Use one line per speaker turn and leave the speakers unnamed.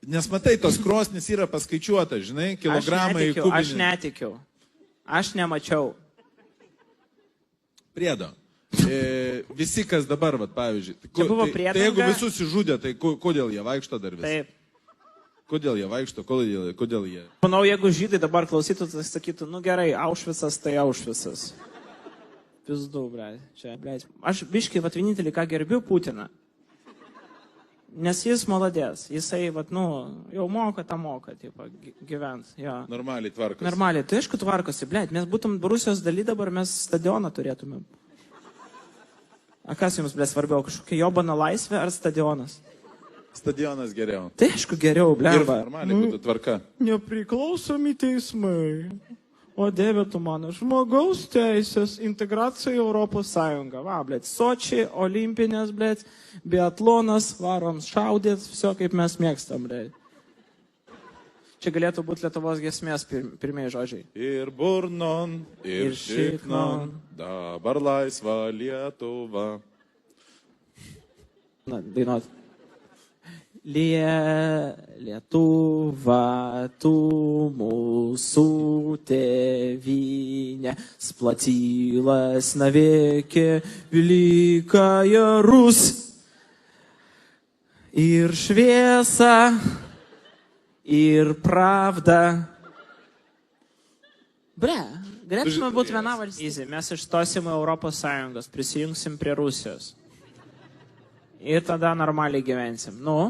Nes matai, tos krosnis yra paskaičiuota, žinai, kilogramai kubiniai.
Aš netikiu. Aš nemačiau.
Priedo. Visi, kas dabar, vat, pavyzdžiui.
Tai
jeigu visus išžudė, tai kodėl jie vaikšto dar vis?
Taip.
Kodėl jie vaikšto, kodėl jie?
Manau, jeigu žydai dabar klausytų, tai sakytų, nu gerai, Aušvicas tai Aušvicas. Pizdu, blėt. Čia, blėt. Aš biškai, vat, vienintelį, ką gerbiu Putiną. Nes jis maladės. Jisai, vat, nu, jau moka, tipo, gyvent. Jo.
Normaliai tvarkosi.
Normaliai. Tai aišku tvarkosi, blėt. Mes būtum Rusijos daly dabar, mes stadioną turėtumėm. A kas jums, blėt, svarbiau, kažkokia jobana laisvė ar stadionas?
Stadionas geriau.
Tai aišku geriau, blėt.
Ir normaliai būtų tvarka.
Nepriklausomi teismai. O Dieve tu mano, žmogaus teisės, integracija į Europos Sąjungą. Va, blėt, Sočiai, olimpinės, blėt, biatlonas, varom šaudėt, viso kaip mes mėgstam, blėt. Čia galėtų būti Lietuvos giesmės pirmieji žodžiai. Ir burnon, ir šiknon, dabar laisva Lietuva. Na, dainuot. Lietuva, tu mūsų tėvynė, splatylas navėkė, Velikaja Rus. Ir šviesa, ir pravda. Bre, galėtume būti viena valstybė. Mes išstosim Europos Sąjungos, prisijungsim prie Rusijos. Ir tada normaliai gyvensim. Nu?